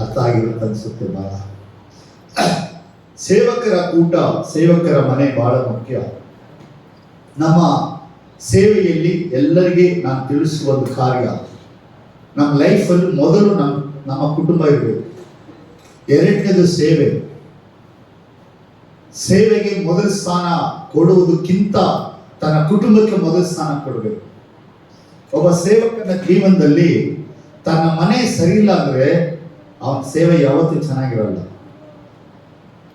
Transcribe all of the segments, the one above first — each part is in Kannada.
ಅರ್ಥ ಆಗಿರುತ್ತೆ ಅನಿಸುತ್ತೆ. ಬಹಳ ಸೇವಕರ ಕೂಟ, ಸೇವಕರ ಮನೆ ಬಹಳ ಮುಖ್ಯ. ನಮ್ಮ ಸೇವೆಯಲ್ಲಿ ಎಲ್ಲರಿಗೆ ನಾನು ತಿಳಿಸುವ ಒಂದು ಕಾರ್ಯ, ನಮ್ಮ ಲೈಫಲ್ಲಿ ಮೊದಲು ನಮ್ಮ ಕುಟುಂಬ ಇರಬೇಕು. ಎರಡನೇದು ಸೇವೆ. ಸೇವೆಗೆ ಮೊದಲ ಸ್ಥಾನ ಕೊಡುವುದಕ್ಕಿಂತ ತನ್ನ ಕುಟುಂಬಕ್ಕೆ ಮೊದಲ ಸ್ಥಾನ ಕೊಡಬೇಕು. ಒಬ್ಬ ಸೇವಕನ ಜೀವನದಲ್ಲಿ ತನ್ನ ಮನೆ ಸರಿ ಇಲ್ಲ ಅಂದರೆ ಅವನ ಸೇವೆ ಯಾವತ್ತೂ ಚೆನ್ನಾಗಿರಲ್ಲ.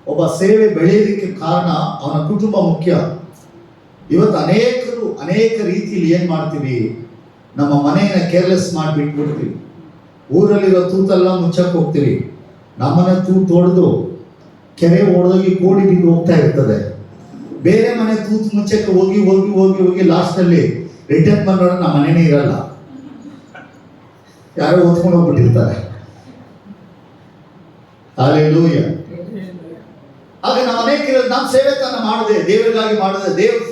ಒಬ್ಬ ಸೇವೆ ಬೆಳೆಯೋದಕ್ಕೆ ಕಾರಣ ಅವನ ಕುಟುಂಬ ಮುಖ್ಯ. ಇವತ್ತು ಅನೇಕ ರೀತಿಯಲ್ಲಿ ಏನು ಮಾಡ್ತೀವಿ, ನಮ್ಮ ಮನೆಯನ್ನು ಕೇರ್ಲೆಸ್ ಮಾಡಿಬಿಟ್ಬಿಡ್ತೀವಿ. ಊರಲ್ಲಿರೋ ತೂತೆಲ್ಲ ಮುಚ್ಚಕ್ಕೆ ಹೋಗ್ತೀವಿ. ನಮ್ಮನೆ ತೂತು ಹೊಡೆದು ಕೆರೆ ಹೊಡೆದೋಗಿ ಕೋಡಿ ಬಿದ್ದು ಹೋಗ್ತಾ ಇರ್ತದೆ. ಬೇರೆ ಮನೆ ತೂತು ಮುಚ್ಚಕ್ಕೆ ಹೋಗಿ ಹೋಗಿ ಹೋಗಿ ಹೋಗಿ ಲಾಸ್ಟಲ್ಲಿ ರಿಟರ್ನ್ ಬಂದೋಣ ನಮ್ಮ ಮನೆಯೇ ಇರಲ್ಲ, ಯಾರೋ ಓದ್ಕೊಂಡು ಹೋಗ್ಬಿಟ್ಟಿರ್ತಾರೆ. ಹಲ್ಲೆಲೂಯಾ. ಆಗ ನಾವು ನಮ್ಮ ಸೇವೆತನ ಮಾಡದೆ, ದೇವರಿಗಾಗಿ ಮಾಡದೆ, ದೇವರು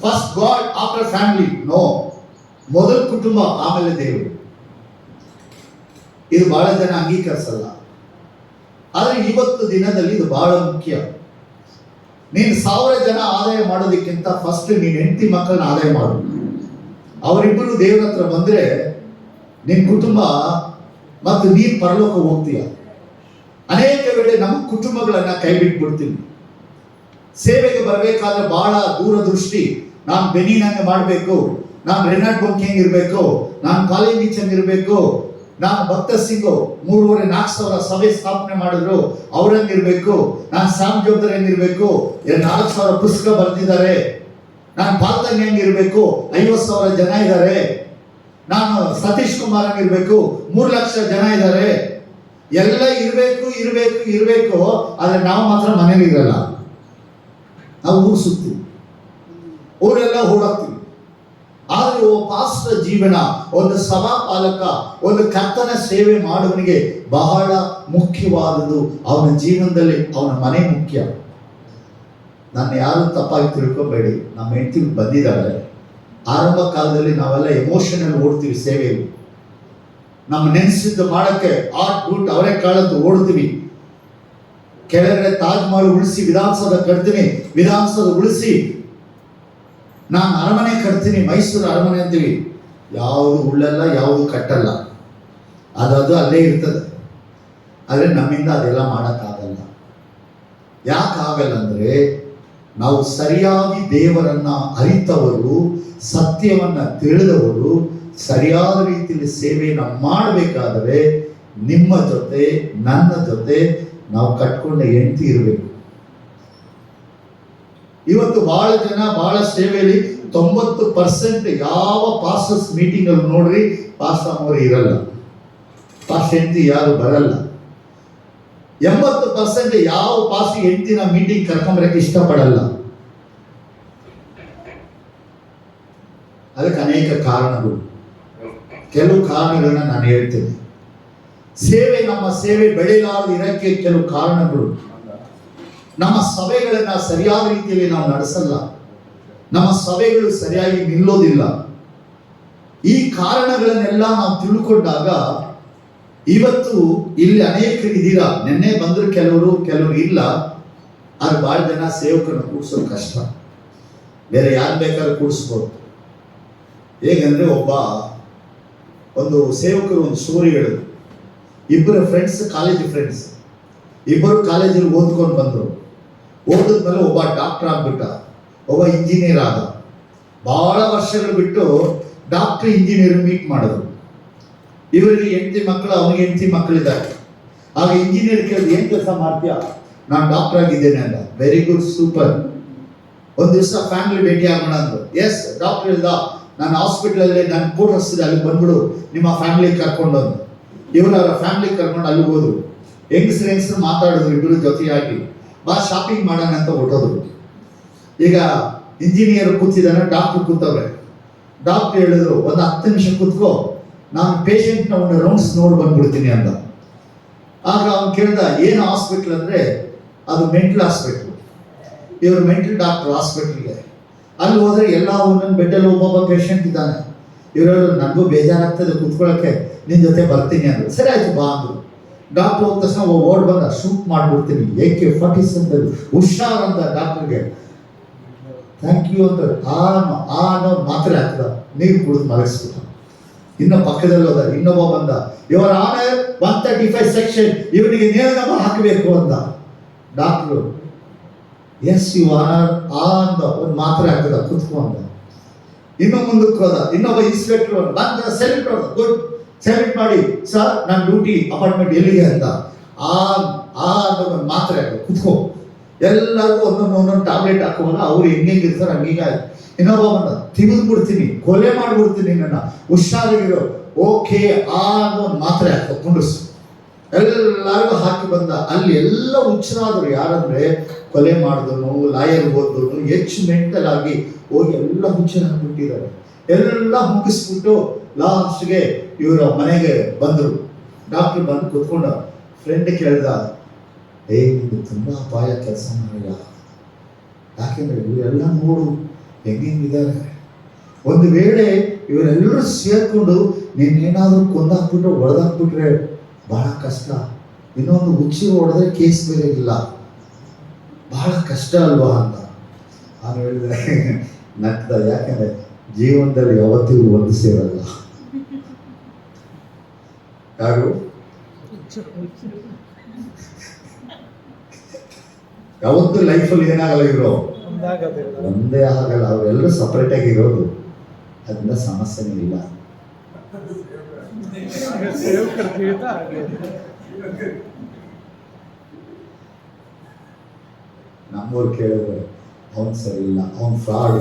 first God after family. No, ಮೊದಲು ಕುಟುಂಬ, ಆಮೇಲೆ ದೇವರು. ಇದು ಬಹಳ ಜನ ಅಂಗೀಕರಿಸಲ್ಲ. ಆದರೆ ಇವತ್ತು ದಿನದಲ್ಲಿ ಇದು ಬಹಳ ಮುಖ್ಯ. ನೀನು 1000 ಜನ ಆದಾಯ ಮಾಡೋದಕ್ಕಿಂತ ಫಸ್ಟ್ ನೀನು ಹೆಂಡತಿ ಮಕ್ಕಳನ್ನ ಆದಾಯ ಮಾಡು. ಅವರಿಬ್ಬರು ದೇವರ ಹತ್ರ ಬಂದರೆ ನಿನ್ನ ಕುಟುಂಬ ಮತ್ತು ನೀನು ಪರಲೋಕ ಹೋಗ್ತೀಯ. ಅನೇಕ ವೇಳೆ ನಮ್ಮ ಕುಟುಂಬಗಳನ್ನ ಕೈ ಬಿಟ್ಬಿಡ್ತೀವಿ. ಸೇವೆಗೆ ಬರಬೇಕಾದ್ರೆ ಬಹಳ ದೂರದೃಷ್ಟಿ. ನಾನು ಬೆನಿನಂಗೆ ಮಾಡಬೇಕು, ನಾನು ರೆನಾಲ್ಡ್ ಬಂಕ್ ಹೆಂಗಿರ್ಬೇಕು, ನಾನು ಕಾಲೇಜ್ ನೀಚಂಗ್ ಇರಬೇಕು, ನಾನು ಭಕ್ತ ಸಿಂಗು 3,500-4,000 ಸಭೆ ಸ್ಥಾಪನೆ ಮಾಡಿದ್ರು ಅವ್ರಂಗಿರ್ಬೇಕು, ನಾನು ಸ್ಯಾಮ್ ಜೋಬ್ದರ್ ಹೆಂಗಿರ್ಬೇಕು, 4,000 ಪುಸ್ತಕ ಬರೆದಿದ್ದಾರೆ, ನಾನು ಪಾಲ್ತಂಗ್ ಹೆಂಗಿರ್ಬೇಕು, 50,000 ಜನ ಇದ್ದಾರೆ, ನಾನು ಸತೀಶ್ ಕುಮಾರ್ ಹಂಗಿರ್ಬೇಕು, 3 ಲಕ್ಷ ಜನ ಇದ್ದಾರೆ. ಎಲ್ಲ ಇರಬೇಕು. ಆದರೆ ನಾವು ಮಾತ್ರ ಮನೇಲಿ ಇರಲ್ಲ. ನಾವು ಊರು ಸುತ್ತೀವಿ, ಊರೆಲ್ಲ ಓಡಾಡ್ತೀವಿ. ಆದರೆ ಒಬ್ಬ ಪಾಸ್ಟರ್ ಜೀವನ, ಒಂದು ಸಭಾಪಾಲಕ, ಒಂದು ಕರ್ತನ ಸೇವೆ ಮಾಡುವನಿಗೆ ಬಹಳ ಮುಖ್ಯವಾದದ್ದು. ಅವನ ಜೀವನದಲ್ಲಿ ಅವನ ಮನೆ ಮುಖ್ಯ. ನನ್ನ ಯಾರು ತಪ್ಪಾಗಿ ತಿಳ್ಕೊಬೇಡಿ, ನಮ್ಮ ಹೆಂಡತಿ ಬಂದಿದ್ದಾರೆ. ಆರಂಭ ಕಾಲದಲ್ಲಿ ನಾವೆಲ್ಲ ಎಮೋಷನಲ್ ಓಡ್ತೀವಿ ಸೇವೆಯಲ್ಲಿ. ನಮ್ಮ ನೆನೆಸಿದ್ದು ಮಾಡೋಕ್ಕೆ ಬೂಟ್ ಅವರೇ ಕಾಳದ್ದು ಓಡ್ತೀವಿ. ಕೆಳಗಡೆ ತಾಜ್ ಮಹಲ್ ಉಳಿಸಿ ವಿಧಾನಸೌಧ ಕಟ್ತೀನಿ, ವಿಧಾನಸೌಧ ಉಳಿಸಿ ನಾನು ಅರಮನೆ ಕಟ್ತೀನಿ, ಮೈಸೂರು ಅರಮನೆ ಅಂತೀವಿ. ಯಾವುದು ಉಳ್ಳಲ್ಲ, ಯಾವುದು ಕಟ್ಟಲ್ಲ, ಅದು ಅಲ್ಲೇ ಇರ್ತದೆ. ಆದರೆ ನಮ್ಮಿಂದ ಅದೆಲ್ಲ ಮಾಡೋಕ್ಕಾಗಲ್ಲ. ಯಾಕಾಗಲ್ಲ ಅಂದರೆ ನಾವು ಸರಿಯಾಗಿ ದೇವರನ್ನ ಅರಿತವರು, ಸತ್ಯವನ್ನ ತಿಳಿದವರು, ಸರಿಯಾದ ರೀತಿಯಲ್ಲಿ ಸೇವೆಯನ್ನು ಮಾಡಬೇಕಾದರೆ ನಿಮ್ಮ ಜೊತೆ, ನನ್ನ ಜೊತೆ ನಾವು ಕಟ್ಕೊಂಡ ಹೆಂಡತಿ ಇರಬೇಕು. ಇವತ್ತು ಬಹಳ ಜನ ಬಹಳ ಸೇವೆಯಲ್ಲಿ 90% ಯಾವ ಪಾಸ್ಟರ್ಸ್ ಮೀಟಿಂಗ್ ಅಲ್ಲಿ ನೋಡ್ರಿ ಪಾಸ್ಟರ್ ಅವರು ಇರಲ್ಲ, ಪಾಸ್ಟ್ ಹೆಂಡತಿ ಯಾರು ಬರಲ್ಲ. 80% ಯಾವ ಪಾಸ್ಟ್ ಹೆಂಡತಿನ ಮೀಟಿಂಗ್ ಕರ್ಕೊಂಬರಕ್ಕೆ ಇಷ್ಟಪಡಲ್ಲ. ಅದಕ್ಕೆ ಅನೇಕ ಕಾರಣಗಳು, ಕೆಲವು ಕಾರಣಗಳನ್ನ ನಾನು ಹೇಳ್ತೇನೆ. ನಮ್ಮ ಸೇವೆ ಬೆಳೆಯಲಾರದು ಇರಕ್ಕೆ ಕೆಲವು ಕಾರಣಗಳು. ನಮ್ಮ ಸಭೆಗಳನ್ನ ಸರಿಯಾದ ರೀತಿಯಲ್ಲಿ ನಾವು ನಡೆಸಲ್ಲ, ನಮ್ಮ ಸಭೆಗಳು ಸರಿಯಾಗಿ ನಿಲ್ಲೋದಿಲ್ಲ. ಈ ಕಾರಣಗಳನ್ನೆಲ್ಲ ನಾವು ತಿಳ್ಕೊಂಡಾಗ ಇವತ್ತು ಇಲ್ಲಿ ಅನೇಕರು ಇದ್ದೀರಾ. ನೆನ್ನೆ ಬಂದ್ರು ಕೆಲವರು ಇಲ್ಲ. ಆದ್ರೆ ಬಹಳ ಜನ ಸೇವಕರನ್ನು ಕೂಡಿಸೋದು ಕಷ್ಟ. ಬೇರೆ ಯಾರು ಬೇಕಾದ್ರೂ ಕೂಡಿಸ್ಬೋದು. ಹೇಗಂದ್ರೆ ಒಂದು ಸೇವಕರು ಒಂದು ಸ್ಟೋರಿ ಹೇಳಿದ್ರು. ಇಬ್ಬರು ಫ್ರೆಂಡ್ಸ್, ಕಾಲೇಜ್ ಫ್ರೆಂಡ್ಸ್, ಇಬ್ಬರು ಕಾಲೇಜಲ್ಲಿ ಓದ್ಕೊಂಡು ಬಂದರು. ಓದಿದ್ಮೇಲೆ ಒಬ್ಬ ಡಾಕ್ಟರ್ ಆಗ್ಬಿಟ್ಟ, ಒಬ್ಬ ಇಂಜಿನಿಯರ್ ಆದ. ಬಹಳ ವರ್ಷಗಳು ಬಿಟ್ಟು ಡಾಕ್ಟರ್ ಇಂಜಿನಿಯರ್ ಮೀಟ್ ಮಾಡಿದ್ರು. ಇವರಿಗೆ ಹೆಂಡತಿ ಮಕ್ಕಳು, ಅವನಿಗೆ ಹೆಂಡತಿ ಮಕ್ಕಳಿದ್ದಾರೆ. ಆಗ ಇಂಜಿನಿಯರ್ ಕೇಳಿದ್ರು, ಏನು ಕೆಲಸ ಮಾಡ್ತೀಯ? ನಾನು ಡಾಕ್ಟರ್ ಆಗಿದ್ದೇನೆ ಅಂದ. Very good, super. ಒಂದು ದಿವಸ ಫ್ಯಾಮಿಲಿ ಭೇಟಿ ಆಗೋಣ ಅಂದ್ರು. ಎಸ್, ಡಾಕ್ಟರ್ ಹೇಳ್ದ, ನಾನು ಹಾಸ್ಪಿಟ್ಲಲ್ಲಿ ನನ್ನ ಕ್ವಾರ್ಟರ್ಸ್ ಇದೆ, ಅಲ್ಲಿಗೆ ಬಂದ್ಬಿಡು, ನಿಮ್ಮ ಫ್ಯಾಮಿಲಿ ಕರ್ಕೊಂಡು ಅಂದು. ಇವರು ಅವರ ಫ್ಯಾಮಿಲಿ ಕರ್ಕೊಂಡು ಅಲ್ಲಿ ಹೋದ್ರು. ಹೆಂಗಸರು ಮಾತಾಡಿದ್ರು ಇಬ್ಬರು ಜೊತೆಯಾಗಿ. ಬಾ ಶಾಪಿಂಗ್ ಮಾಡೋಣ ಅಂತ ಹೊಟ್ಟೋದ್ರು. ಈಗ ಇಂಜಿನಿಯರ್ ಕೂತಿದ್ದಾನೆ, ಡಾಕ್ಟರ್ ಕೂತವ್ರೆ. ಡಾಕ್ಟರ್ ಹೇಳಿದ್ರು, ಒಂದು 10 ನಿಮಿಷ ಕೂತ್ಕೋ, ನಾನು ಪೇಷಂಟ್ನ ಒಂದು ರೌಂಡ್ಸ್ ನೋಡಿ ಬಂದ್ಬಿಡ್ತೀನಿ ಅಂದ. ಆಗ ಅವ್ನು ಕೇಳ್ದ, ಏನು ಹಾಸ್ಪಿಟ್ಲ್ ಅಂದರೆ ಅದು ಮೆಂಟಲ್ ಹಾಸ್ಪಿಟ್ಲು. ಇವರು ಮೆಂಟಲ್ ಡಾಕ್ಟರ್ ಹಾಸ್ಪಿಟ್ಲಿಗೆ. ಅಲ್ಲಿ ಹೋದರೆ ಎಲ್ಲ ಒಂದೊಂದು ಬೆಡ್ಡಲ್ಲಿ ಒಬ್ಬೊಬ್ಬ ಪೇಷಂಟ್ ಇದ್ದಾನೆ. ಇವರು ನನಗೂ ಬೇಜಾರಾಗ್ತದೆ ಕೂತ್ಕೊಳ್ಳೋಕ್ಕೆ, ನಿನ್ನ ಜೊತೆ ಬರ್ತೀನಿ ಅಂದರು. ಸರಿ ಆಯ್ತು ಬಾ ಅಂದರು. ಡಾಕ್ಟರ್ ಹೋದ ತಕ್ಷಣ ಓಡ್ ಬಂದ, ಶೂಟ್ ಮಾಡ್ಬಿಡ್ತೀನಿ AK-47 ಹುಷಾರ್ ಅಂತ ಡಾಕ್ಟರ್ಗೆ ಥ್ಯಾಂಕ್ ಯು ಅಂತ ಅನ್ನೋ ಮಾತ್ರೆ ಹಾಕಿದ, ನೀರು ಕುಡಿದು ಮಲಗಿಸ್ಬಿಟ್ಟ. ಇನ್ನು ಪಕ್ಕದಲ್ಲಿ ಹೋದ, ಇನ್ನೊಬ್ಬ ಬಂದ, ಇವರ ಆನರ್ 135 ಸೆಕ್ಷನ್ ಇವನಿಗೆ ನೇರನಾಮ ಹಾಕಬೇಕು ಅಂತ. ಡಾಕ್ಟ್ರು ಎಸ್ ಯು ಆನರ್ ಅಂದ ಒಂದು ಮಾತ್ರೆ ಹಾಕಿದ, ಕುತ್ಕೊಂಡ. ಇನ್ನು ಮುಂದಕ್ಕೆ ಹೋದ, ಇನ್ನೊಬ್ಬ ಇನ್ಸ್ಪೆಕ್ಟರ್ ಬಂದ, ಸೆಲೆಕ್ಟ್ ಹೋದ, ಗುಡ್ ಸೆಲೆಕ್ಟ್ ಮಾಡಿ ಸರ್ ನನ್ನ ಡ್ಯೂಟಿ ಅಪಾರ್ಟ್ಮೆಂಟ್ ಎಲ್ಲಿಗೆ ಅಂತ. ಒಂದು ಮಾತ್ರೆ ಹಾಕಿ ಕುತ್ಕೋ, ಎಲ್ಲರಿಗೂ ಒಂದೊಂದು ಟ್ಯಾಬ್ಲೆಟ್ ಹಾಕೋಣ, ಅವ್ರು ಹೆಂಗಿರ್ತಾರೆ ಹಂಗೀಗ. ಇನ್ನೊಬ್ಬ ಬಂದ, ತಿವಿದು ಬಿಡ್ತೀನಿ, ಕೊಲೆ ಮಾಡ್ಬಿಡ್ತೀನಿ ನನ್ನ, ಹುಷಾರಾಗಿರೋ. ಓಕೆ ಅನ್ನೋ ಒಂದು ಮಾತ್ರೆ ಹಾಕೋ, ಕುಂಡಿಸು. ಎಲ್ಲರಿಗೂ ಹಾಕಿ ಬಂದ. ಅಲ್ಲಿ ಎಲ್ಲ ಹುಚ್ಚರಾದರು. ಯಾರಂದ್ರೆ ಕೊಲೆ ಮಾಡಿದನು, ಲಾಯರ್ ಓದೋನು, ಹೆಚ್ಚು ಮೆಂಟಲ್ ಆಗಿ ಹೋಗಿ ಎಲ್ಲ ಹುಚ್ಚರಾಗ್ಬಿಟ್ಟಿದ್ದಾರೆ. ಎಲ್ಲ ಮುಗಿಸ್ಬಿಟ್ಟು ಲಾಸ್ಟ್ಗೆ ಇವರ ಮನೆಗೆ ಬಂದರು. ಡಾಕ್ಟರ್ ಬಂದು ಕೂತ್ಕೊಂಡ. ಫ್ರೆಂಡ್ ಕೇಳ್ದ, ನಿಮ್ಗೆ ತುಂಬ ಅಪಾಯ ಕೆಲಸ ಮಾಡಿಲ್ಲ, ಯಾಕೆಂದ್ರೆ ಇವರೆಲ್ಲ ನೋಡು ಹೆಂಗಿದ್ದಾರೆ. ಒಂದು ವೇಳೆ ಇವರೆಲ್ಲರೂ ಸೇರ್ಕೊಂಡು ನೀನೇನಾದ್ರೂ ಕೊಂದಾಕ್ಬಿಟ್ರೆ ಹೊಡೆದಾಕ್ಬಿಟ್ರೆ ಬಹಳ ಕಷ್ಟ. ಇನ್ನೊಂದು ಹುಚ್ಚಿ ಹೊಡೆದ್ರೆ ಕೇಸ್ ಬೇರೆ ಇಲ್ಲ, ಬಹಳ ಕಷ್ಟ ಅಲ್ವಾ ಅಂತ ನಾನು ಹೇಳಿದೆ. ನಗ್ದ, ಯಾಕೆಂದ್ರೆ ಜೀವನದಲ್ಲಿ ಯಾವತ್ತಿಗೂ ಒಂದು ಸೇರಲ್ಲ. ಯಾರು ಯಾವತ್ತೂ ಲೈಫಲ್ಲಿ ಏನಾಗಲ್ಲ, ಇರೋ ಒಂದೇ ಆಗಲ್ಲ, ಅವರೆಲ್ಲರೂ ಸಪರೇಟ್ ಆಗಿ ಇರೋದು, ಅದರಿಂದ ಸಮಸ್ಯೆನೇ ಇಲ್ಲ. ನಮ್ಮವ್ರು ಕೇಳಿದ್ರೆ ಅವನು ಸರಿ ಇಲ್ಲ, ಅವನು ಫ್ರಾಡ್,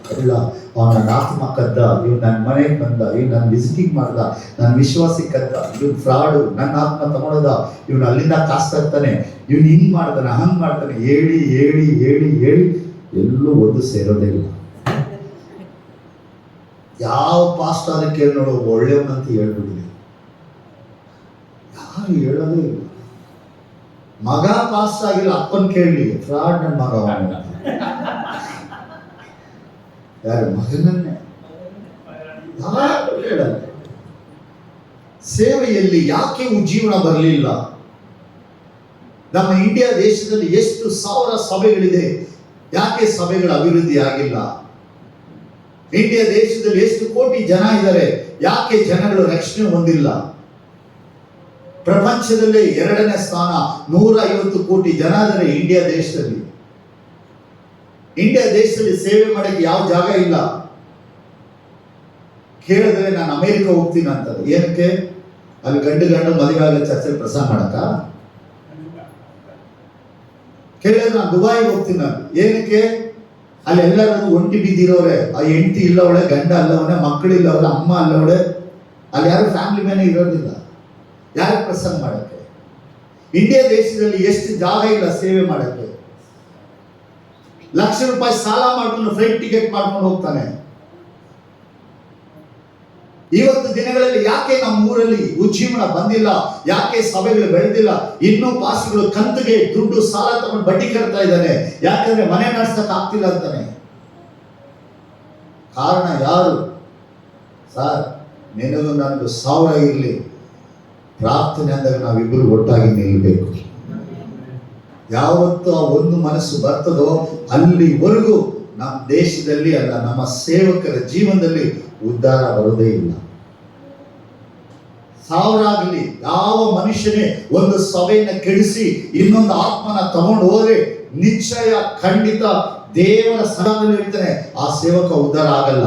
ಕಳ್ಳ, ಅವನ ಆತ್ಮ ಕದ್ದ, ಇವ್ ನನ್ನ ಮನೆಗೆ ಬಂದ, ಇವ್ ನನ್ನ ವಿಸಿಟಿಂಗ್ ಮಾಡ್ದ, ನನ್ನ ವಿಶ್ವಾಸಿ ಕದ್ದ, ಇವ್ ಫ್ರಾಡು, ನನ್ನ ಆತ್ಮ ತಗೊಳದ, ಇವ್ನು ಅಲ್ಲಿಂದ ಕಾಸು ತರ್ತಾನೆ, ಇವ್ನು ಹಿಂಗ್ ಮಾಡ್ತಾನೆ, ಹಂಗ್ ಮಾಡ್ತಾನೆ, ಹೇಳಿ ಹೇಳಿ ಹೇಳಿ ಹೇಳಿ ಎಲ್ಲೂ ಒಂದು ಸೇರೋದೇ ಇಲ್ಲ. ಯಾವ ಪಾಸ್ಟ್ ಆದ್ರೆ ಕೇಳಿ ನೋಡು, ಒಳ್ಳೆಯವನಂತ ಹೇಳ್ಬಿಟ್ಟಿದೆ, ಯಾರು ಹೇಳೋದೇ ಇಲ್ಲ. ಮಗ ಪಾಸ್ ಆಗಿಲ್ಲ, ಅಪ್ಪನ್ ಕೇಳಲಿ ಫ್ರಾಡ್ ನನ್ನ ಮಗ, ಯಾರು ಮಗನನ್ನೇ ಯಾರು ಹೇಳಲ್ಲ. ಸೇವೆಯಲ್ಲಿ ಯಾಕೆ ಉಜ್ಜೀವನ ಬರಲಿಲ್ಲ? ನಮ್ಮ ಇಂಡಿಯಾ ದೇಶದಲ್ಲಿ ಎಷ್ಟು ಸಾವಿರ ಸಭೆಗಳಿದೆ, ಯಾಕೆ ಸಭೆಗಳ ಅಭಿವೃದ್ಧಿ ಆಗಿಲ್ಲ? ಇಂಡಿಯಾ ದೇಶದಲ್ಲಿ ಎಷ್ಟು ಕೋಟಿ ಜನ ಇದ್ದಾರೆ, ಯಾಕೆ ಜನಗಳು ರಕ್ಷಣೆ ಹೊಂದಿಲ್ಲ? ಪ್ರಪಂಚದಲ್ಲೇ 2ನೇ ಸ್ಥಾನ, 150 ಕೋಟಿ ಜನ ಇದ್ದಾರೆ ಇಂಡಿಯಾ ದೇಶದಲ್ಲಿ. ಇಂಡಿಯಾ ದೇಶದಲ್ಲಿ ಸೇವೆ ಮಾಡಕ್ಕೆ ಯಾವ ಜಾಗ ಇಲ್ಲ. ಕೇಳಿದ್ರೆ ನಾನು ಅಮೆರಿಕ ಹೋಗ್ತೀನಿ ಅಂತಾರೆ. ಏನಕ್ಕೆ? ಅಲ್ಲಿ ಗಂಡು ಮದುವೆ ಆಗೋ ಚರ್ಚೆಗೆ ಪ್ರಸಾರ ಮಾಡಕ. ಕೇಳಿದ್ರೆ ನಾನು ದುಬೈಗೆ ಹೋಗ್ತೀನಿ ನಾನು. ಏನಕ್ಕೆ? ಅಲ್ಲಿ ಎಲ್ಲರೂ ಒಂಟಿ ಬಿದ್ದಿರೋರೆ, ಆ ಹೆಂಡತಿ ಇಲ್ಲವಳೆ, ಗಂಡ ಅಲ್ಲವಳೆ, ಮಕ್ಕಳು ಇಲ್ಲವಳೆ, ಅಮ್ಮ ಅಲ್ಲವಳೆ, ಅಲ್ಲಿ ಯಾರು ಫ್ಯಾಮಿಲಿ ಮ್ಯಾನೇ ಇರೋದಿಲ್ಲ. ಯಾರು ಪ್ರಸಂಗ ಮಾಡಕ್ಕೆ? ಇಂಡಿಯಾ ದೇಶದಲ್ಲಿ ಎಷ್ಟು ಜಾಗ ಇಲ್ಲ ಸೇವೆ ಮಾಡಕ್ಕೆ. ಲಕ್ಷ ರೂಪಾಯಿ ಸಾಲ ಮಾಡ್ಕೊಂಡು ಫ್ಲೈಟ್ ಟಿಕೆಟ್ ಮಾಡ್ಕೊಂಡು ಹೋಗ್ತಾನೆ. ಇವತ್ತು ದಿನಗಳಲ್ಲಿ ಯಾಕೆ ನಮ್ಮ ಊರಲ್ಲಿ ಉಜ್ಜೀವನ ಬಂದಿಲ್ಲ? ಯಾಕೆ ಸಭೆಗಳು ಬೆಳೆದಿಲ್ಲ? ಇನ್ನೂ ಪಾಸಿಗಳು ಕಂತಿಗೆ ದುಡ್ಡು ಸಾಲ ತಗೊಂಡು ಬಡ್ಡಿ ಕಟ್ತಾ ಇದ್ದಾನೆ. ಯಾಕಂದ್ರೆ ಮನೆ ನಡೆಸಕ್ ಆಗ್ತಿಲ್ಲ ಅಂತಾನೆ. ಕಾರಣ ಯಾರು? ಸರ್, ನಿನಗೂ ನನಗೂ 1000 ಇರಲಿ, ಪ್ರಾರ್ಥನೆ ಅಂದಾಗ ನಾವಿಬ್ಬರು ಒಟ್ಟಾಗಿ ನಿಲ್ಲಬೇಕು. ಯಾವತ್ತು ಆ ಒಂದು ಮನಸ್ಸು ಬರ್ತದೋ ಅಲ್ಲಿವರೆಗೂ ನಮ್ಮ ದೇಶದಲ್ಲಿ ಅಲ್ಲ, ನಮ್ಮ ಸೇವಕರ ಜೀವನದಲ್ಲಿ ಉದ್ಧಾರ ಬರೋದೇ ಇಲ್ಲ. 1000 ಆಗಲಿ, ಯಾವ ಮನುಷ್ಯನೇ ಒಂದು ಸಭೆಯನ್ನು ಕೆಡಿಸಿ ಇನ್ನೊಂದು ಆತ್ಮನ ತಗೊಂಡು ಹೋದ್ರೆ ನಿಶ್ಚಯ ಖಂಡಿತ ದೇವರ ಸ್ಥಾನದಲ್ಲಿ ಇರ್ತಾನೆ, ಆ ಸೇವಕ ಉದ್ಧಾರ ಆಗಲ್ಲ,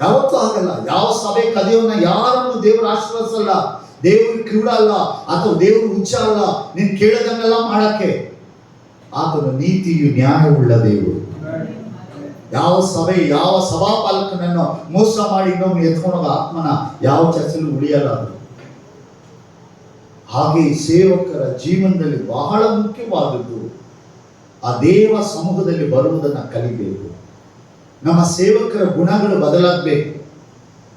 ಯಾವತ್ತೂ ಆಗಲ್ಲ. ಯಾವ ಸಭೆ ಕದಿಯವನ್ನ ಯಾರನ್ನು ದೇವರು ಆಶೀರ್ವದಿಸಲ್ಲ. ದೇವರು ಕಿವುಡ ಅಲ್ಲ, ಅಥವಾ ದೇವರು ಹುಚ್ಚ ಅಲ್ಲ ನೀನ್ ಕೇಳದಂಗೆಲ್ಲ ಮಾಡಕ್ಕೆ. ಆತನ ನೀತಿಯು ನ್ಯಾಯವುಳ್ಳ ದೇವರು. ಯಾವ ಸಭೆ, ಯಾವ ಸಭಾಪಾಲಕನನ್ನು ಮೋಸ ಮಾಡಿ ಇನ್ನೊಮ್ಮೆ ಎತ್ಕೊಂಡೋಗ ಆತ್ಮನ ಯಾವ ಚರ್ಚೆಲ್ಲೂ ಉಳಿಯಲ್ಲ. ಹಾಗೆ ಸೇವಕರ ಜೀವನದಲ್ಲಿ ಬಹಳ ಮುಖ್ಯವಾದದ್ದು ಆ ದೇವ ಸಮೂಹದಲ್ಲಿ ಬರುವುದನ್ನು ಕಲಿಬೇಕು. ನಮ್ಮ ಸೇವಕರ ಗುಣಗಳು ಬದಲಾಗಬೇಕು.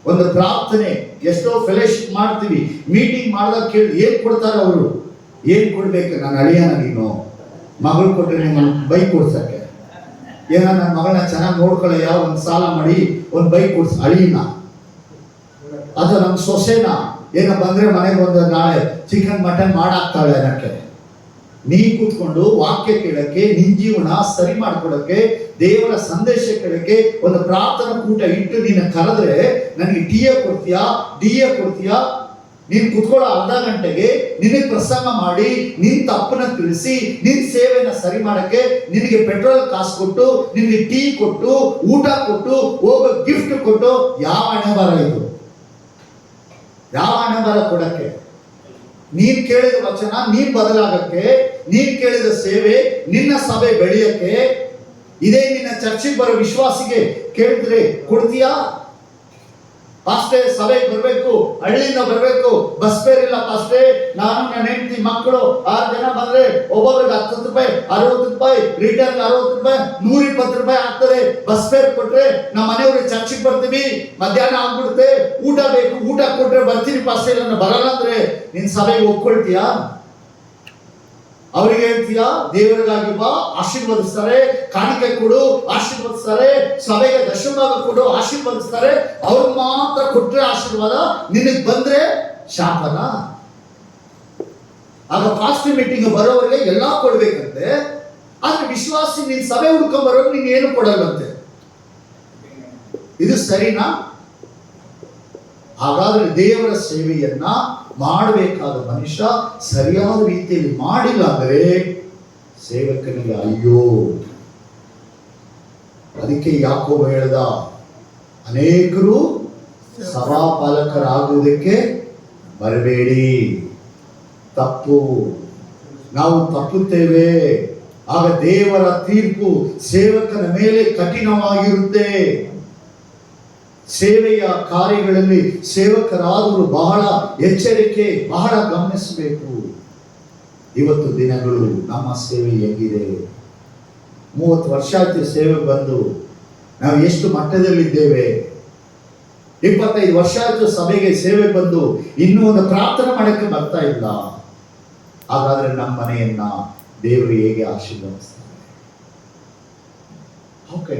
ಒಂದು ಪ್ರಾರ್ಥನೆ, ಎಷ್ಟೋ ಫೆಲೋಶಿಪ್ ಮಾಡ್ತೀವಿ, ಮೀಟಿಂಗ್ ಮಾಡಿದಾಗ ಕೇಳಿ ಏನ್ ಕೊಡ್ತಾರೆ ಅವರು? ಏನ್ ಕೊಡ್ಬೇಕು? ನಾನು ಅಳಿಯನ, ನೀನು ಮಗಳು ಕೊಟ್ಟರೆ ನಿಮ್ಮ ಬೈಕ್ ಕೊಡ್ಸಕ್ಕೆ, ಏನ ನನ್ನ ಮಗಳನ್ನ ಚೆನ್ನಾಗಿ ನೋಡ್ಕೊಳ್ಳೋ, ಯಾವ ಒಂದು ಸಾಲ ಮಾಡಿ ಒಂದು ಬೈಕ್ ಕೊಡ್ಸ ಅಳಿಯನ, ಅಥವಾ ನಮ್ಮ ಸೊಸೆನ ಏನೋ ಬಂದ್ರೆ ಮನೆಗೆ ಬಂದ ನಾಳೆ ಚಿಕನ್ ಮಟನ್ ಮಾಡಾಕ್ತಾಳೆ ಅನ್ನಕ್ಕೆ. ನೀ ಕೂತ್ಕೊಂಡು ವಾಕ್ಯ ಕೇಳಕ್ಕೆ, ನಿನ್ ಜೀವನ ಸರಿ ಮಾಡ್ಕೊಳಕ್ಕೆ, ದೇವರ ಸಂದೇಶ ಕೇಳಕ್ಕೆ ಒಂದು ಪ್ರಾರ್ಥನಾ ಕೂಟ ಇಟ್ಟು ನೀನು ಕರೆದ್ರೆ ನನಗೆ ಡಿಎ ಕೊಡ್ತೀಯಾ? ನೀನ್ ಕುತ್ಕೊಳ್ಳೋ ಅರ್ಧ ಗಂಟೆಗೆ ನಿನಗೆ ಪ್ರಸಂಗ ಮಾಡಿ ನಿನ್ ತಪ್ಪನ್ನ ತಿಳಿಸಿ ನಿನ್ ಸೇವೆನ ಸರಿ ಮಾಡಕ್ಕೆ ನಿನಗೆ ಪೆಟ್ರೋಲ್ ಕಾಸು ಕೊಟ್ಟು ನಿನಗೆ ಟೀ ಕೊಟ್ಟು ಊಟ ಕೊಟ್ಟು ಹೋಗೋ ಗಿಫ್ಟ್ ಕೊಟ್ಟು ಯಾವ ಹಣೆ ಬರ ಇದು? ಯಾವ ಹಣೆ ಬರ ಕೊಡಕ್ಕೆ? ನೀನ್ ಕೇಳಿದ ವಚನ ನೀನ್ ಬದಲಾಗಕ್ಕೆ, ನೀನ್ ಕೇಳಿದ ಸೇವೆ ನಿನ್ನ ಸಭೆ ಬೆಳೆಯಕ್ಕೆ, ಇದೇ ನಿನ್ನ ಚರ್ಚಿಗೆ ಬರೋ ವಿಶ್ವಾಸಿಗೆ ಕೇಳಿದ್ರೆ ಕೊಡ್ತೀಯಾ? ಪಾಸ್ಟೇ ಸಭೆಗೆ ಬರ್ಬೇಕು, ಹಳ್ಳಿಯಿಂದ ಬರ್ಬೇಕು, ಬಸ್ ಫೇರ್ ಇಲ್ಲ ಪಾಸ್ಟೇ, ನಾನು ನನ್ನ ಹೆಂಡತಿ ಮಕ್ಕಳು 6 ಜನ ಬಂದ್ರೆ ಒಬ್ಬೊಬ್ರಿಗೆ 10 ರೂಪಾಯಿ 60 ರೂಪಾಯಿ ರಿಟರ್ನ್ 60 ರೂಪಾಯಿ 120 ರೂಪಾಯಿ ಆಗ್ತದೆ. ಬಸ್ ಫೇರ್ ಕೊಟ್ರೆ ನಮ್ಮ ಮನೆಯವ್ರಿಗೆ ಚರ್ಚಿಗೆ ಬರ್ತೀವಿ, ಮಧ್ಯಾಹ್ನ ಆಗ್ಬಿಡುತ್ತೆ, ಊಟ ಬೇಕು, ಊಟ ಕೊಟ್ರೆ ಬರ್ತೀನಿ ಪಾಸ್ಟೇ, ನಾನು ಬರಲ್ಲ ಅಂದ್ರೆ ನಿನ್ ಸಭೆಗೆ ಒಪ್ಕೊಳ್ತೀಯಾ? ಅವ್ರಿಗೆ ಹೇಳ್ತೀಯಾ ದೇವರಿಗಾಗಿ ಬಾ, ಆಶೀರ್ವದಿಸ್ತಾರೆ, ಕಾಣಿಕೆ ಕೊಡು ಆಶೀರ್ವದಿಸ್ತಾರೆ, ಸಭೆಗೆ ದಶಮಭಾಗ ಕೊಡು ಆಶೀರ್ವದಿಸ್ತಾರೆ, ಅವ್ರಿಗೆ ಮಾತ್ರ ಕೊಟ್ರೆ ಆಶೀರ್ವಾದ, ನಿನಗೆ ಬಂದ್ರೆ ಶಾಪನ? ಆಗ ಪಾಸ್ಟರ್ ಮೀಟಿಂಗ್ ಬರೋವರೆಗೆ ಎಲ್ಲಾ ಕೊಡ್ಬೇಕಂತೆ, ಆದ್ರೆ ವಿಶ್ವಾಸಿ ನಿನ್ ಸಭೆ ಹುಡ್ಕೊಂಡ್ ಬರೋರು ನೀನ್ ಏನು ಕೊಡಲ್ಲಂತೆ. ಇದು ಸರಿನಾ? ಹಾಗಾದ್ರೆ ದೇವರ ಸೇವೆಯನ್ನ ಮಾಡಬೇಕಾದ ಮನುಷ್ಯ ಸರಿಯಾದ ರೀತಿಯಲ್ಲಿ ಮಾಡಿಲ್ಲ ಅಂದ್ರೆ ಸೇವಕನಿಗೆ ಅಯ್ಯೋ. ಅದಕ್ಕೆ ಯಾಕೋಬ ಹೇಳ್ದ, ಅನೇಕರು ಸಭಾಪಾಲಕರಾಗುವುದಕ್ಕೆ ಬರಬೇಡಿ. ತಪ್ಪು, ನಾವು ತಪ್ಪುತ್ತೇವೆ, ಆಗ ದೇವರ ತೀರ್ಪು ಸೇವಕನ ಮೇಲೆ ಕಠಿಣವಾಗಿರುತ್ತೆ. ಸೇವೆಯ ಕಾರ್ಯಗಳಲ್ಲಿ ಸೇವಕರಾದರೂ ಬಹಳ ಎಚ್ಚರಿಕೆ, ಬಹಳ ಗಮನಿಸಬೇಕು. ಇವತ್ತು ದಿನಗಳು ನಮ್ಮ ಸೇವೆ ಹೆಂಗಿದೆ? 30 ವರ್ಷ ಆಯ್ತು ಸೇವೆ ಬಂದು, ನಾವು ಎಷ್ಟು ಮಟ್ಟದಲ್ಲಿದ್ದೇವೆ? 25 ವರ್ಷ ಆಯ್ತು ಸಭೆಗೆ ಸೇವೆ ಬಂದು, ಇನ್ನೂ ಒಂದು ಪ್ರಾರ್ಥನೆ ಮಾಡಕ್ಕೆ ಬರ್ತಾ ಇಲ್ಲ. ಹಾಗಾದ್ರೆ ನಮ್ಮ ಮನೆಯನ್ನ ದೇವರು ಹೇಗೆ ಆಶೀರ್ವದಿಸ್ತಾರೆ? ಓಕೆ,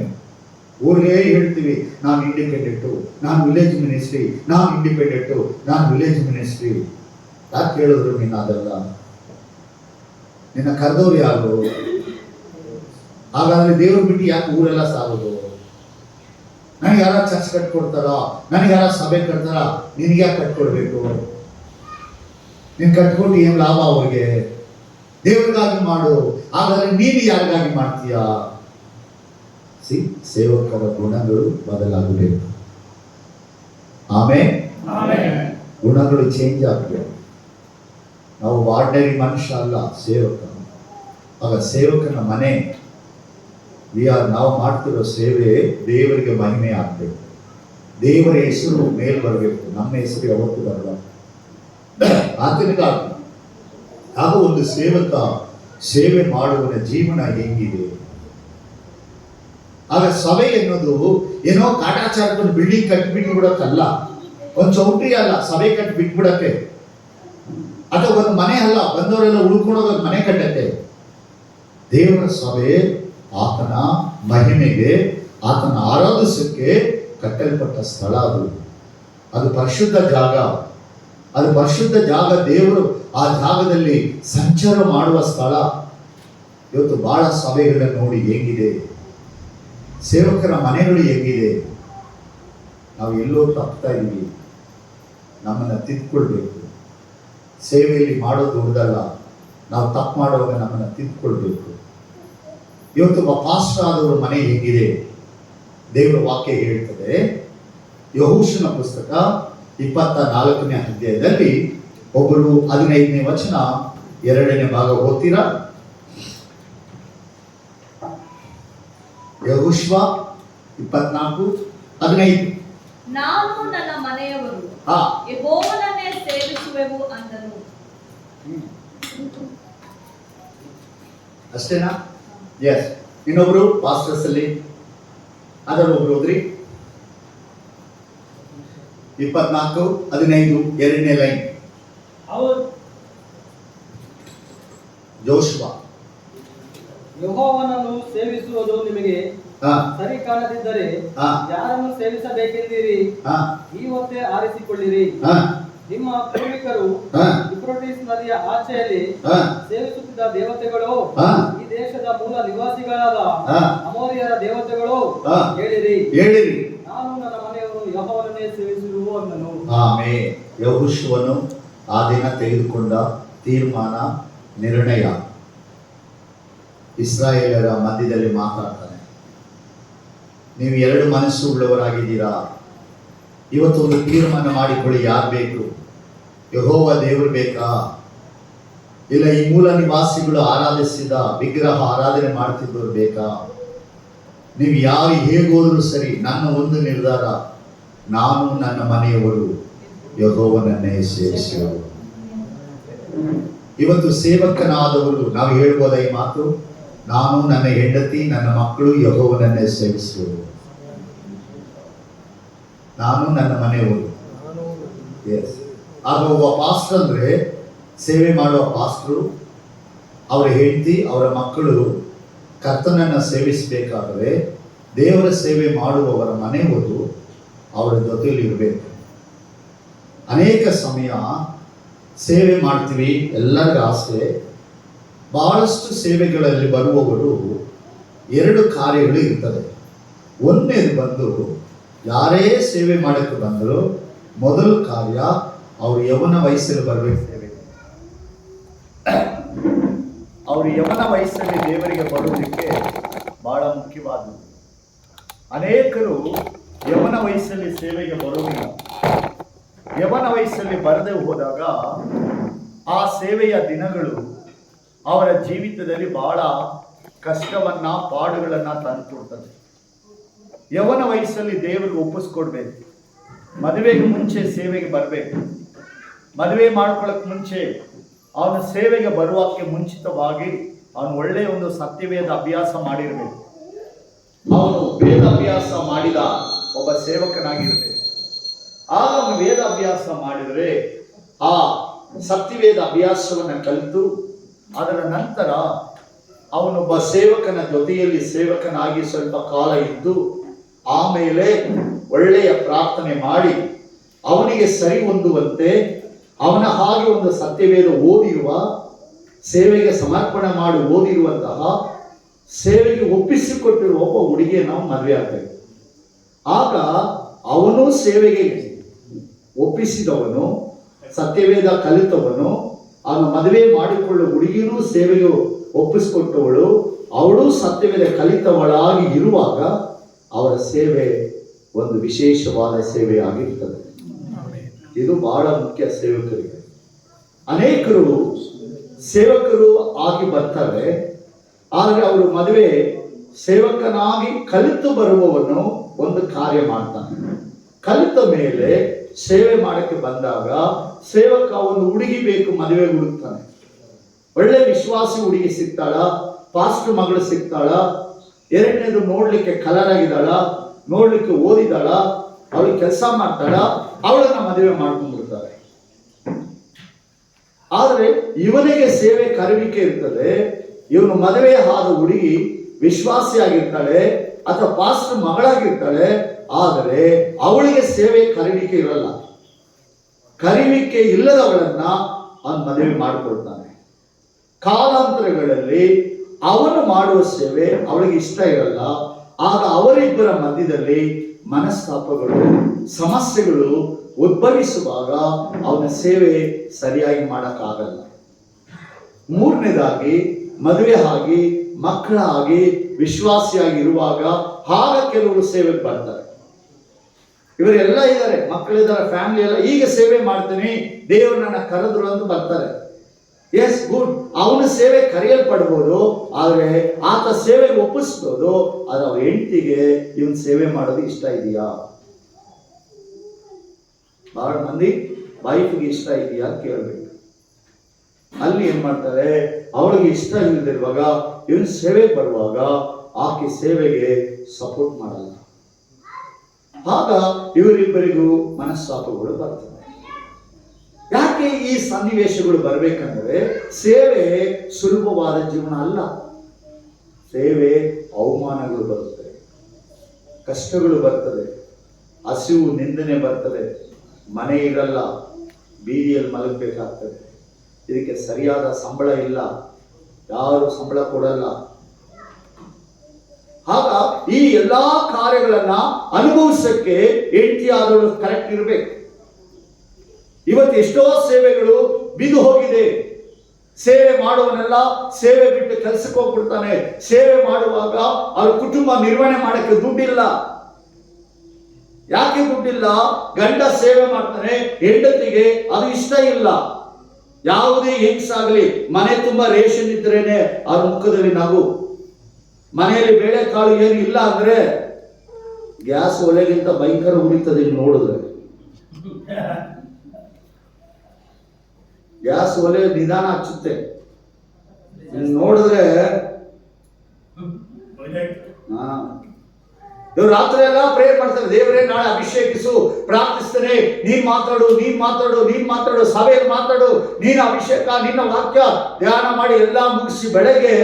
ಊರಿಗೆ ಹೇಳ್ತೀವಿ ನಾನು ಇಂಡಿಪೆಂಡೆಂಟು, ನಾನು ವಿಲೇಜ್ ಮಿನಿಸ್ಟ್ರಿ, ನಾನು ಇಂಡಿಪೆಂಡೆಂಟು, ನಾನು ವಿಲೇಜ್ ಮಿನಿಸ್ಟ್ರಿ. ಯಾಕೆ ಹೇಳಿದ್ರು ನೀನು ಅದೆಲ್ಲ? ನಿನ್ನ ಕರೆದವ್ರು ಯಾರು? ಹಾಗಾದ್ರೆ ದೇವ್ರು ಬಿಟ್ಟು ಯಾಕೆ ಊರೆಲ್ಲ ಸಾಗೋದು? ನನಗೆ ಯಾರ ಚರ್ಚ್ ಕಟ್ಕೊಡ್ತಾರ, ನನಗೆ ಯಾರ ಸಭೆ ಕಟ್ತಾರ, ನಿನ್ಗೆ ಯಾಕೆ ಕಟ್ಕೊಡ್ಬೇಕು? ನೀನ್ ಕಟ್ಕೊಟ್ಟು ಏನ್ ಲಾಭ ಅವ್ರಿಗೆ? ದೇವ್ರಿಗಾಗಿ ಮಾಡು. ಹಾಗಾದ್ರೆ ನೀನು ಯಾರಿಗಾಗಿ ಮಾಡ್ತೀಯಾ? ಸೇವಕರ ಗುಣಗಳು ಬದಲಾಗಬೇಕು. ಆಮೇಲೆ ಗುಣಗಳು ಚೇಂಜ್ ಆಗಬೇಕು. ನಾವು ಆರ್ಡಿನರಿ ಮನುಷ್ಯ ಅಲ್ಲ, ಸೇವಕ. ಆಗ ಸೇವಕನ ಮನೆ ನಾವು ಮಾಡ್ತಿರೋ ಸೇವೆ ದೇವರಿಗೆ ಮಹಿಮೆ ಆಗ್ಬೇಕು, ದೇವರ ಹೆಸರು ಮೇಲ್ ಬರಬೇಕು, ನಮ್ಮ ಹೆಸರು ಯಾವತ್ತು ಬರಲ್ಲ. ಆತನಿಗಾಗಿ ಆಗ ಒಂದು ಸೇವಕ ಸೇವೆ ಮಾಡುವನ ಜೀವನ ಹೆಂಗಿದೆ? ಆಗ ಸಭೆ ಎನ್ನುವುದು ಏನೋ ಕಾಟಾಚಾರಕ್ಕೊಂದು ಬಿಲ್ಡಿಂಗ್ ಕಟ್ಬಿಟ್ಟು ಬಿಡೋಕ್ಕಲ್ಲ, ಒಂದು ಚೌಟ್ರಿ ಅಲ್ಲ ಸಭೆ ಕಟ್ಟಿ ಬಿಟ್ಬಿಡಕ್ಕೆ, ಅಥವಾ ಒಂದು ಮನೆ ಅಲ್ಲ ಬಂದವರೆಲ್ಲ ಉಳ್ಕೊಂಡೋಗ ಮನೆ ಕಟ್ಟಕ್ಕೆ. ದೇವರ ಸಭೆ ಆತನ ಮಹಿಮೆಗೆ, ಆತನ ಆರಾಧಿಸಕ್ಕೆ ಕಟ್ಟಲ್ಪಟ್ಟ ಸ್ಥಳ. ಅದು ಪರಿಶುದ್ಧ ಜಾಗ, ಅದು ಪರಿಶುದ್ಧ ಜಾಗ. ದೇವರು ಆ ಜಾಗದಲ್ಲಿ ಸಂಚಾರ ಮಾಡುವ ಸ್ಥಳ. ಇವತ್ತು ಬಹಳ ಸಭೆಗಳನ್ನ ನೋಡಿ ಹೇಗಿದೆ, ಸೇವಕರ ಮನೆಗಳು ಹೇಗಿದೆ. ನಾವು ಎಲ್ಲೋ ತಪ್ತಾ ಇದ್ದೀವಿ, ನಮ್ಮನ್ನು ತಿದ್ಕೊಳ್ಬೇಕು. ಸೇವೆಯಲ್ಲಿ ಮಾಡೋದು ದೊಡ್ಡದಲ್ಲ, ನಾವು ತಪ್ಪು ಮಾಡುವಾಗ ನಮ್ಮನ್ನು ತಿದ್ಕೊಳ್ಬೇಕು. ಇವತ್ತು ಒಬ್ಬ ಪಾಸ್ಟರ್ ಆದವರ ಮನೆ ಹೇಗಿದೆ? ದೇವರ ವಾಕ್ಯ ಹೇಳ್ತದೆ. ಯೆಹೋಶುವನ ಪುಸ್ತಕ 24ನೇ ಅಧ್ಯಾಯದಲ್ಲಿ ಒಬ್ಬರು 15ನೇ ವಚನ 2ನೇ ಭಾಗ ಓದ್ತೀರಾ? ಯೆಹೋಶುವ 24:15. ನಾನು ನನ್ನ ಮನೆಯವರು ಯೆಹೋವನನ್ನೇ ಸೇವಿಸುವೆವು ಅಂದನು. ಅಷ್ಟೇನಾ? ಎಸ್. ಇನ್ನೊಬ್ರು ಪಾಸ್ಟರ್ಸ್ ಅಲ್ಲಿ ಅದರ ಒಬ್ರು ಹೋದ್ರಿ 24:15 2ನೇ ಲೈನ್. ಜೋಶುವ, ಯೆಹೋವನನ್ನು ಸೇವಿಸುವುದು ನಿಮಗೆ ಸರಿ ಕಾಣದಿದ್ದರೆ ಯಾರನ್ನು ಸೇವಿಸಬೇಕೆಂದಿರಿ? ಇವತ್ತೇ ಆರಿಸಿಕೊಳ್ಳಿರಿ. ನಿಮ್ಮ ಪೂರ್ವಿಕರು ಹಾ ಯುಫ್ರಟೀಸ್ ನದಿಯ ಆಚೆಯಲ್ಲಿ ಹಾ ಸೇವಿಸುತ್ತಿದ್ದ ದೇವತೆಗಳು, ಹಾ ಈ ದೇಶದ ಮೂಲ ನಿವಾಸಿಗಳಾದ ಹಾ ಅಮೋರಿಯರ ದೇವತೆಗಳು, ಹಾ ಹೇಳಿರಿ, ಹೇಳಿರಿ. ನಾನು ನನ್ನ ಮನೆಯವರು ಯೆಹೋವನನ್ನೇ ಸೇವಿಸುವೆವು ಅಂದನು. ಆಮೇಲೆ ಯೆಹೋಶುವನು ಆ ದಿನ ತೆಗೆದುಕೊಂಡ ತೀರ್ಮಾನ, ನಿರ್ಣಯ ಇಸ್ರಾಯೇಲರ ಮಧ್ಯದಲ್ಲಿ ಮಾತಾಡ್ತಾನೆ. ನೀವು ಎರಡು ಮನಸ್ಸು ಉಳ್ಳವರಾಗಿದ್ದೀರಾ, ಇವತ್ತೊಂದು ತೀರ್ಮಾನ ಮಾಡಿಕೊಳ್ಳಿ. ಯಾರು ಬೇಕು? ಯೆಹೋವ ದೇವರು ಬೇಕಾ, ಇಲ್ಲ ಈ ಮೂಲ ನಿವಾಸಿಗಳು ಆರಾಧಿಸಿದ ವಿಗ್ರಹ ಆರಾಧನೆ ಮಾಡ್ತಿದ್ದವ್ರು ಬೇಕಾ? ನೀವು ಯಾರು ಹೇಗೋದ್ರೂ ಸರಿ, ನನ್ನ ಒಂದು ನಿರ್ಧಾರ, ನಾನು ನನ್ನ ಮನೆಯವರು ಯೆಹೋವನನ್ನೇ ಸೇವಿಸುವರು. ಇವತ್ತು ಸೇವಕನಾದವರು ನಾವು ಹೇಳ್ಬೋದ ಈ ಮಾತು? ನಾನು, ನನ್ನ ಹೆಂಡತಿ, ನನ್ನ ಮಕ್ಕಳು ಯೆಹೋವನನ್ನೇ ಸೇವಿಸುವರು. ನಾನು, ನನ್ನ ಮನೆಯವರು. ಎಸ್. ಆಗ ಒಬ್ಬ ಪಾಸ್ಟರ್ ಅಂದ್ರೆ ಸೇವೆ ಮಾಡುವ ಪಾಸ್ಟ್ರು, ಅವರ ಹೆಂಡತಿ, ಅವರ ಮಕ್ಕಳು ಕರ್ತನನ್ನ ಸೇವಿಸಬೇಕಾದರೆ ದೇವರ ಸೇವೆ ಮಾಡುವವರ ಮನೆಯವರು ಅವರ ಜೊತೆಯಲ್ಲಿ ಇರಬೇಕು. ಅನೇಕ ಸಮಯ ಸೇವೆ ಮಾಡ್ತೀವಿ, ಎಲ್ಲರಿಗೂ ಆಸೆ. ಬಹಳಷ್ಟು ಸೇವೆಗಳಲ್ಲಿ ಬರುವವರು ಎರಡು ಕಾರ್ಯಗಳು ಇರ್ತದೆ. ಒಂದನೇದು ಬಂದು ಯಾರೇ ಸೇವೆ ಮಾಡಕ್ಕೆ ಬಂದರೂ ಮೊದಲ ಕಾರ್ಯ ಅವರು ಯೌವನ ವಯಸ್ಸಲ್ಲಿ ಬರಬೇಕು. ಸೇವೆ ಅವರು ಯೌವನ ವಯಸ್ಸಲ್ಲಿ ದೇವರಿಗೆ ಬರುವುದಕ್ಕೆ ಬಹಳ ಮುಖ್ಯವಾದದ್ದು. ಅನೇಕರು ಯೌವನ ವಯಸ್ಸಲ್ಲಿ ಸೇವೆಗೆ ಬರುವುದಿಲ್ಲ. ಯೌವನ ವಯಸ್ಸಲ್ಲಿ ಬರದೆ ಹೋದಾಗ ಆ ಸೇವೆಯ ದಿನಗಳು ಅವರ ಜೀವಿತದಲ್ಲಿ ಬಹಳ ಕಷ್ಟವನ್ನ, ಪಾಡುಗಳನ್ನ ತಂದುಕೊಡ್ತದೆ. ಯೌವನ ವಯಸ್ಸಲ್ಲಿ ದೇವರಿಗೆ ಒಪ್ಪಿಸ್ಕೊಡ್ಬೇಕು. ಮದುವೆಗೆ ಮುಂಚೆ ಸೇವೆಗೆ ಬರಬೇಕು. ಮದುವೆ ಮಾಡ್ಕೊಳ್ಳೋಕೆ ಮುಂಚೆ ಅವನ ಸೇವೆಗೆ ಬರುವಕ್ಕೆ ಮುಂಚಿತವಾಗಿ ಅವನು ಒಳ್ಳೆಯ ಒಂದು ಸತ್ಯವೇದ ಅಭ್ಯಾಸ ಮಾಡಿರಬೇಕು. ಅವನು ವೇದಾಭ್ಯಾಸ ಮಾಡಿದ ಒಬ್ಬ ಸೇವಕನಾಗಿರಬೇಕು. ಆಗ ಅವನು ವೇದಾಭ್ಯಾಸ ಮಾಡಿದರೆ ಆ ಸತ್ಯವೇದ ಅಭ್ಯಾಸವನ್ನು ಕಲಿತು ಅದರ ನಂತರ ಅವನೊಬ್ಬ ಸೇವಕನ ಜೊತೆಯಲ್ಲಿ ಸೇವಕನಾಗಿ ಸ್ವಲ್ಪ ಕಾಲ ಇದ್ದು ಆಮೇಲೆ ಒಳ್ಳೆಯ ಪ್ರಾರ್ಥನೆ ಮಾಡಿ ಅವನಿಗೆ ಸರಿ ಹೊಂದುವಂತೆ ಅವನ ಹಾಗೆ ಒಂದು ಸತ್ಯವೇದ ಓದಿರುವ, ಸೇವೆಗೆ ಸಮರ್ಪಣೆ ಮಾಡಿ ಓದಿರುವಂತಹ, ಸೇವೆಗೆ ಒಪ್ಪಿಸಿಕೊಟ್ಟಿರುವ ಒಬ್ಬ ಹುಡುಗಿಯ ನಾವು ಮದುವೆ ಆಗಬೇಕು. ಆಗ ಅವನು ಸೇವೆಗೆ ಒಪ್ಪಿಸಿದವನು, ಸತ್ಯವೇದ ಕಲಿತವನು, ಅವನು ಮದುವೆ ಮಾಡಿಕೊಳ್ಳುವ ಹುಡುಗಿನೂ ಸೇವೆಗೆ ಒಪ್ಪಿಸಿಕೊಟ್ಟವಳು, ಅವಳು ಸತ್ಯವೇದ ಕಲಿತವಳಾಗಿ ಇರುವಾಗ ಅವರ ಸೇವೆ ಒಂದು ವಿಶೇಷವಾದ ಸೇವೆಯಾಗಿರ್ತದೆ. ಇದು ಬಹಳ ಮುಖ್ಯ ಸೇವಕರಿಗೆ. ಅನೇಕರು ಸೇವಕರು ಆಗಿ ಬರ್ತಾರೆ, ಆದರೆ ಅವರು ಮದುವೆ ಸೇವಕನಾಗಿ ಕಲಿತು ಬರುವವನು ಒಂದು ಕಾರ್ಯ ಮಾಡ್ತಾನೆ. ಕಲಿತ ಮೇಲೆ ಸೇವೆ ಮಾಡಕ್ಕೆ ಬಂದಾಗ ಸೇವಕ ಒಂದು ಹುಡುಗಿ ಬೇಕು, ಮದುವೆ ಹುಡುಕ್ತಾನೆ. ಒಳ್ಳೆ ವಿಶ್ವಾಸಿ ಹುಡುಗಿ ಸಿಗ್ತಾಳ, ಪಾಸ್ಟರ್ ಮಗಳು ಸಿಗ್ತಾಳ, ಎರಡನೇದು ನೋಡ್ಲಿಕ್ಕೆ ಕಲರ್ ಆಗಿದ್ದಾಳ, ನೋಡ್ಲಿಕ್ಕೆ ಓದಿದಾಳ, ಅವಳು ಕೆಲಸ ಮಾಡ್ತಾಳ, ಅವಳನ್ನ ಮದುವೆ ಮಾಡ್ಕೊಂಡ್ಬಿಡ್ತಾರೆ. ಆದರೆ ಇವನಿಗೆ ಸೇವೆ ಕರುವಿಕೆ ಇರ್ತದೆ. ಇವನು ಮದುವೆ ಆದ ಹುಡುಗಿ ವಿಶ್ವಾಸಿಯಾಗಿರ್ತಾಳೆ ಅಥವಾ ಪಾಸ್ಟರ್ ಮಗಳಾಗಿರ್ತಾಳೆ, ಆದರೆ ಅವಳಿಗೆ ಸೇವೆ ಕರುವಿಕೆ ಇರಲ್ಲ. ಕರುವಿಕೆ ಇಲ್ಲದವಳನ್ನ ಅವನು ಮದುವೆ ಮಾಡಿಕೊಳ್ತಾನೆ. ಕಾಲಾಂತರಗಳಲ್ಲಿ ಅವನು ಮಾಡುವ ಸೇವೆ ಅವಳಿಗೆ ಇಷ್ಟ ಇರಲ್ಲ. ಆಗ ಅವರಿಬ್ಬರ ಮಧ್ಯದಲ್ಲಿ ಮನಸ್ತಾಪಗಳು, ಸಮಸ್ಯೆಗಳು ಉದ್ಭವಿಸುವಾಗ ಅವನ ಸೇವೆ ಸರಿಯಾಗಿ ಮಾಡಕ್ಕಾಗಲ್ಲ. ಮೂರನೇದಾಗಿ ಮದುವೆ ಆಗಿ ಮಕ್ಕಳ ಆಗಿ ವಿಶ್ವಾಸಿಯಾಗಿ ಇರುವಾಗ ಆಗ ಕೆಲವರು ಸೇವೆಗೆ ಬರ್ತಾರೆ. ಇವರೆಲ್ಲ ಇದ್ದಾರೆ, ಮಕ್ಕಳಿದ್ದಾರೆ, ಫ್ಯಾಮಿಲಿ ಎಲ್ಲ, ಈಗ ಸೇವೆ ಮಾಡ್ತೀನಿ, ದೇವರು ನನ್ನ ಕರೆದ್ರು ಅಂತ ಬರ್ತಾರೆ. Yes, good. ಅವನ ಸೇವೆ ಕರೆಯಲ್ಪಡ್ಬೋದು, ಆದರೆ ಆತ ಸೇವೆಗೆ ಒಪ್ಪಿಸ್ಬೋದು. ಆದರೆ ಅವ್ರ ಹೆಂಡತಿಗೆ ಇವನ್ ಸೇವೆ ಮಾಡೋದು ಇಷ್ಟ ಇದೆಯಾ? ಬಹಳ ಮಂದಿ ವೈಫ್ಗೆ ಇಷ್ಟ ಇದೆಯಾ ಕೇಳಬೇಕು. ಅಲ್ಲಿ ಏನ್ ಮಾಡ್ತಾರೆ, ಅವಳಿಗೆ ಇಷ್ಟ ಇಲ್ಲದಿರುವಾಗ ಇವನ್ ಸೇವೆಗೆ ಬರುವಾಗ ಆಕೆ ಸೇವೆಗೆ ಸಪೋರ್ಟ್ ಮಾಡಲ್ಲ. ಆಗ ಇವರಿಬ್ಬರಿಗೂ ಮನಸ್ತಾಪಗಳು ಬರ್ತವೆ. ಯಾಕೆ ಈ ಸನ್ನಿವೇಶಗಳು ಬರಬೇಕಂದ್ರೆ ಸೇವೆ ಸುಲಭವಾದ ಜೀವನ ಅಲ್ಲ. ಸೇವೆ ಅವಮಾನಗಳು ಬರುತ್ತವೆ, ಕಷ್ಟಗಳು ಬರ್ತದೆ, ಹಸಿವು ನಿಂದನೆ ಬರ್ತದೆ, ಮನೆ ಇರಲ್ಲ, ಬೀದಿಯಲ್ಲಿ ಮಲಗಬೇಕಾಗ್ತದೆ. ಇದಕ್ಕೆ ಸರಿಯಾದ ಸಂಬಳ ಇಲ್ಲ, ಯಾರು ಸಂಬಳ ಕೊಡಲ್ಲ. ಆಗ ಈ ಎಲ್ಲಾ ಕಾರ್ಯಗಳನ್ನ ಅನುಭವಿಸಕ್ಕೆ ಹೆಂಡತಿಯಾದವಳು ಕರೆಕ್ಟ್ ಇರಬೇಕು. ಇವತ್ತು ಎಷ್ಟೋ ಸೇವೆಗಳು ಬಿದ್ದು ಹೋಗಿದೆ. ಸೇವೆ ಮಾಡುವನೆಲ್ಲ ಸೇವೆ ಬಿಟ್ಟು ಕೆಲಸಕ್ಕೆ ಹೋಗ್ಬಿಡ್ತಾನೆ. ಸೇವೆ ಮಾಡುವಾಗ ಅವ್ರ ಕುಟುಂಬ ನಿರ್ವಹಣೆ ಮಾಡಕ್ಕೆ ದುಡ್ಡಿಲ್ಲ. ಯಾಕೆ ದುಡ್ಡಿಲ್ಲ? ಗಂಡ ಸೇವೆ ಮಾಡ್ತಾನೆ, ಹೆಂಡತಿಗೆ ಅದು ಇಷ್ಟ ಇಲ್ಲ. ಯಾವುದೇ ಹೆಂಗಸಾಗಲಿ ಮನೆ ತುಂಬಾ ರೇಷನ್ ಇದ್ರೇನೆ ಅವ್ರ ಮುಖದಲ್ಲಿ ನಗು. ಮನೆಯಲ್ಲಿ ಬೇಳೆಕಾಳು ಏನು ಇಲ್ಲ ಅಂದ್ರೆ ಗ್ಯಾಸ್ ಒಲೆಗಿಂತ ಭಯಂಕರ ಉರಿತದೆ. ನೋಡಿದ್ರೆ ಗ್ಯಾಸ್ ಒಲೆ ನಿಧಾನ ಹಚ್ಚುತ್ತೆ, ನೋಡಿದ್ರೆ ಇವ್ರು ರಾತ್ರಿ ಎಲ್ಲ ಪ್ರೇಯರ್ ಮಾಡ್ತಾರೆ. ದೇವರೇ ನಾಳೆ ಅಭಿಷೇಕಿಸು, ಪ್ರಾರ್ಥಿಸ್ತೇನೆ, ನೀನ್ ಮಾತಾಡು, ನೀನ್ ಮಾತಾಡು, ನೀನ್ ಮಾತಾಡು, ಸಭೆಯಲ್ಲಿ ಮಾತಾಡು, ನೀನು ಅಭಿಷೇಕ, ನಿನ್ನ ವಾಕ್ಯ ಧ್ಯಾನ ಮಾಡಿ ಎಲ್ಲ ಮುಗಿಸಿ ಬೆಳಗ್ಗೆ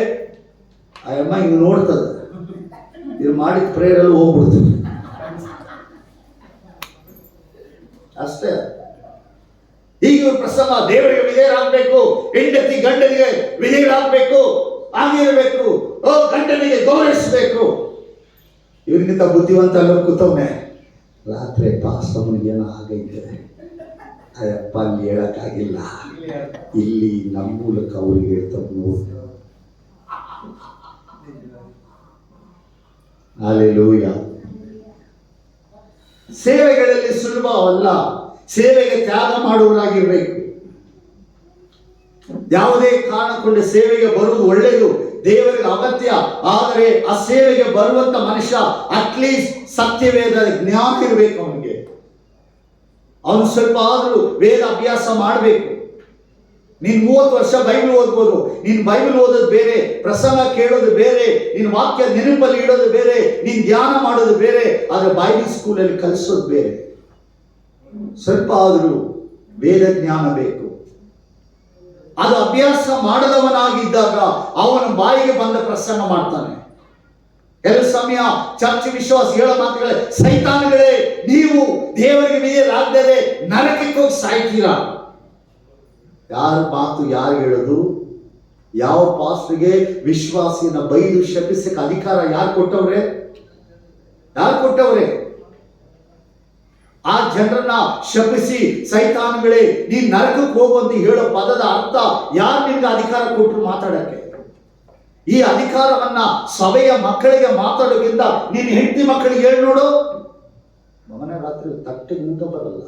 ಆ ಅಮ್ಮ ಹಿಂಗ್ ನೋಡ್ತದೆ. ಇದು ಮಾಡಿದ ಪ್ರೇಯರ್ ಅಲ್ಲಿ ಹೋಗ್ಬಿಡ್ತದೆ ಅಷ್ಟೇ. ಈಗ ಪ್ರಸಂಗ ದೇವರಿಗೆ ವಿಧೇಯರಾಗಬೇಕು, ಹೆಂಡತಿ ಗಂಡನಿಗೆ ವಿಧೇಯರಾಗಬೇಕು, ಆಗಿರಬೇಕು, ಗಂಡನಿಗೆ ಗೌರವಿಸಬೇಕು. ಇವ್ರಿಗಿಂತ ಬುದ್ಧಿವಂತ ಎಲ್ಲರೂ ಕೂತವನೆ. ರಾತ್ರಿ ಪಾಸ್ಟಮ್ಮನಿಗೆ ಏನೋ ಆಗೈತೆ, ಅಯ್ಯಪ್ಪ ಅಲ್ಲಿ ಹೇಳಕ್ಕಾಗಿಲ್ಲ, ಇಲ್ಲಿ ನಮ್ಮ ಮೂಲಕ ಅವ್ರಿಗೆ ಹೇಳ್ತಾರೆ ನೋಡಿ. ಹಲ್ಲೆಲೂಯಾ. ಸೇವೆಗಳಲ್ಲಿ ಸುಲಭವಲ್ಲ. ಸೇವೆಗೆ ತ್ಯಾಗ ಮಾಡುವವರಾಗಿರ್ಬೇಕು. ಯಾವುದೇ ಕಾರಣಕ್ಕೊಂಡು ಸೇವೆಗೆ ಬರುವುದು ಒಳ್ಳೆಯದು, ದೇವರಿಗೆ ಅಗತ್ಯ. ಆದರೆ ಆ ಸೇವೆಗೆ ಬರುವಂತ ಮನುಷ್ಯ ಅಟ್ಲೀಸ್ಟ್ ಸತ್ಯವೇದ ಜ್ಞಾನ ಇರಬೇಕು. ಅವನಿಗೆ ಅವನು ಸ್ವಲ್ಪ ಆದ್ರೂ ವೇದ ಅಭ್ಯಾಸ ಮಾಡಬೇಕು. ನೀನ್ 30 ವರ್ಷ ಬೈಬಲ್ ಓದ್ಬೋದು. ನೀನ್ ಬೈಬಲ್ ಓದೋದು ಬೇರೆ, ಪ್ರಸಂಗ ಕೇಳೋದು ಬೇರೆ, ನಿನ್ ವಾಕ್ಯ ನೆನಪಲ್ಲಿ ಇಡೋದು ಬೇರೆ, ನೀನ್ ಧ್ಯಾನ ಮಾಡೋದು ಬೇರೆ. ಆದ್ರೆ ಬೈಬಲ್ ಸ್ಕೂಲಲ್ಲಿ ಕಲಿಸೋದು ಬೇರೆ. ಸ್ವಲ್ಪ ಆದ್ರೂ ವೇದ ಜ್ಞಾನ ಬೇಕು. ಅದು ಅಭ್ಯಾಸ ಮಾಡದವನಾಗಿದ್ದಾಗ ಅವನ ಬಾಯಿಗೆ ಬಂದ ಪ್ರಸಂಗ ಮಾಡ್ತಾನೆ. ಕೆಲವು ಸಮಯ ಚರ್ಚ್ ವಿಶ್ವಾಸ ಹೇಳೋ ಮಾತುಗಳೇ, ಸೈತಾನಗಳೇ ನೀವು ದೇವರಿಗೆ ವಿಧೇಯರಾಗದೆ ನರಕಕ್ಕೆ ಹೋಗಿ ಸಾಯ್ತೀರಾ. ಯಾರ ಮಾತು ಯಾರು ಹೇಳೋದು? ಯಾವ ಪಾಸ್ಟ್ರಿಗೆ ವಿಶ್ವಾಸಿನ ಬೈದು ಶಪಿಸಕ್ಕೆ ಅಧಿಕಾರ ಯಾರು ಕೊಟ್ಟವ್ರೆ? ಯಾರು ಕೊಟ್ಟವ್ರೆ? ಆ ಜನರನ್ನ ಶಪಿಸಿ ಸೈತಾನಗಳೇ ನೀನ್ ನರಕಕ್ಕೆ ಹೋಗುವಂತ ಹೇಳೋ ಪದದ ಅರ್ಥ ಯಾರು ನಿನ್ಗೆ ಅಧಿಕಾರ ಕೊಟ್ಟರು ಮಾತಾಡಕ್ಕೆ? ಈ ಅಧಿಕಾರವನ್ನ ಸಭೆಯ ಮಕ್ಕಳಿಗೆ ಮಾತಾಡೋಕ್ಕಿಂತ ನೀನ್ ಹೆಂಡತಿ ಮಕ್ಕಳಿಗೆ ಹೇಳಿ ನೋಡು. ಮಗನ ರಾತ್ರಿ ತಟ್ಟೆಗೆ ಊಟ ಬರಲ್ಲ,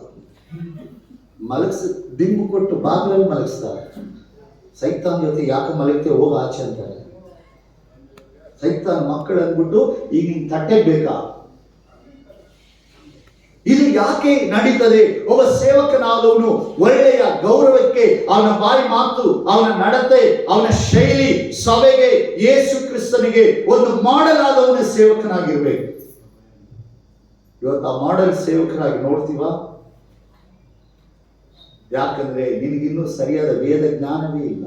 ಮಲಗಿಸಿ ದಿಂಬು ಕೊಟ್ಟು ಬಾಗಿಲಲ್ಲಿ ಮಲಗಿಸ್ತಾರೆ. ಸೈತಾನ್ ಜೊತೆ ಯಾಕೆ ಮಲಗ್ತೇ, ಹೋಗ ಆಚೆ ಅಂತಾರೆ. ಸೈತಾನ್ ಮಕ್ಕಳು ಅಂದ್ಬಿಟ್ಟು ಈಗ ನಿನ್ ತಟ್ಟೆಗೆ ಬೇಕಾ? ಇದು ಯಾಕೆ ನಡೀತದೆ? ಒಬ್ಬ ಸೇವಕನಾದವನು ಒಳ್ಳೆಯ ಗೌರವಕ್ಕೆ ಅವನ ಬಾಯಿ ಮಾತು, ಅವನ ನಡತೆ, ಅವನ ಶೈಲಿ ಸಭೆಗೆ ಯೇಸು ಕ್ರಿಸ್ತನಿಗೆ ಒಂದು ಮಾಡೆಲ್ ಆದವನ ಸೇವಕನಾಗಿರ್ಬೇಕು. ಇವತ್ತು ಆ ಮಾಡೆಲ್ ಸೇವಕರಾಗಿ ನೋಡ್ತೀವ? ಯಾಕಂದ್ರೆ ನಿನಗಿನ್ನೂ ಸರಿಯಾದ ವೇದ ಜ್ಞಾನವೇ ಇಲ್ಲ.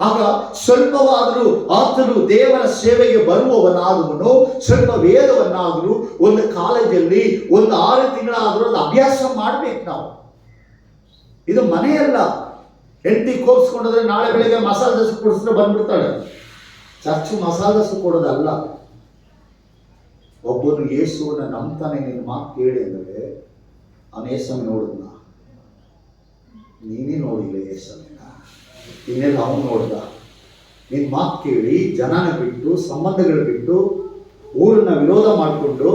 ಆಗ ಸ್ವಲ್ಪವಾದರೂ ಆತನು ದೇವರ ಸೇವೆಗೆ ಬರುವವನಾದವನು ಸ್ವಲ್ಪ ವೇದವನ್ನಾದರೂ ಒಂದು ಕಾಲೇಜಲ್ಲಿ ಒಂದು 6 ತಿಂಗಳಾದರೂ ಅದು ಅಭ್ಯಾಸ ಮಾಡ್ಬೇಕು ನಾವು. ಇದು ಮನೆಯಲ್ಲ. ಹೆಂಡತಿ ಕೋಪಿಸ್ಕೊಂಡ್ರೆ ನಾಳೆ ಬೆಳಿಗ್ಗೆ ಮಸಾಲೆ ದೋಸೆ ಕೊಡಿಸಿದ್ರೆ ಬಂದ್ಬಿಡ್ತಾಳೆ. ಚರ್ಚು ಮಸಾಲೆ ದೋಸೆ ಕೊಡೋದಲ್ಲ. ಒಬ್ಬನು ಯೇಸುವನ್ನ ನಂಬ್ತಾನೆ, ನಿನ್ನ ಮಾತು ಕೇಳಿ ಅಂದರೆ ಅವನ ಯೇಸನ್ನು ನೋಡಿದ್ನ, ನೀನೇ ನೋಡಿಲ್ಲ ಯೇಸನ್ನ, ಇನ್ನೆಲ್ಲ ಅವನು ನೋಡ್ದ. ನಿನ್ ಮಾತು ಕೇಳಿ ಜನನ ಬಿಟ್ಟು, ಸಂಬಂಧಗಳು ಬಿಟ್ಟು, ಊರನ್ನ ವಿರೋಧ ಮಾಡಿಕೊಂಡು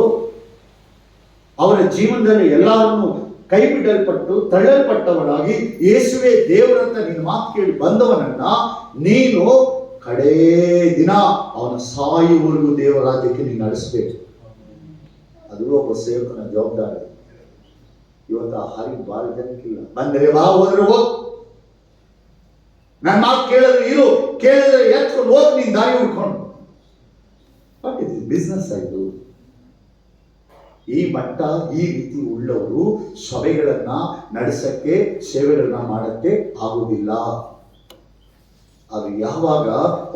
ಅವರ ಜೀವನದಲ್ಲಿ ಎಲ್ಲರನ್ನು ಕೈ ಬಿಡಲ್ಪಟ್ಟು ತಳ್ಳಲ್ಪಟ್ಟವನಾಗಿ ಯೇಸುವೆ ದೇವರಂತ ನಿನ್ನ ಮಾತು ಕೇಳಿ ಬಂದವನನ್ನ ನೀನು ಕಡೇ ದಿನ ಅವನ ಸಾಯುವವರೆಗೂ ದೇವರ ರಾಜ್ಯಕ್ಕೆ ನೀನು ನಡೆಸಬೇಕು. ಅದು ಒಬ್ಬ ಸೇವಕನ ಜವಾಬ್ದಾರಿ. ಇವತ್ತು ಆ ಹಾರಿಗೆ ಬಾಳ ಜನಕ್ಕಿಲ್ಲ. ಬಂದರೆ ಬಾ, ಹೋದ್ರೆ ಹೋಗ್, ನನ್ನ ಮಾತು ಕೇಳಿದ್ರೆ ಇರು, ಕೇಳಿದ್ರೆ ಎತ್ಕೊಂಡು ಹೋಗಿ ನೀನ್ ದಾರಿ ಹುಡ್ಕೊಂಡು. ಬಟ್ ಇದು ಬಿಸ್ನೆಸ್ ಆಯ್ತು. ಈ ಮಟ್ಟ ಈ ರೀತಿ ಉಳ್ಳವರು ಸಭೆಗಳನ್ನ ನಡೆಸಕ್ಕೆ, ಸೇವೆಗಳನ್ನ ಮಾಡಕ್ಕೆ ಆಗುವುದಿಲ್ಲ. ಅದು ಯಾವಾಗ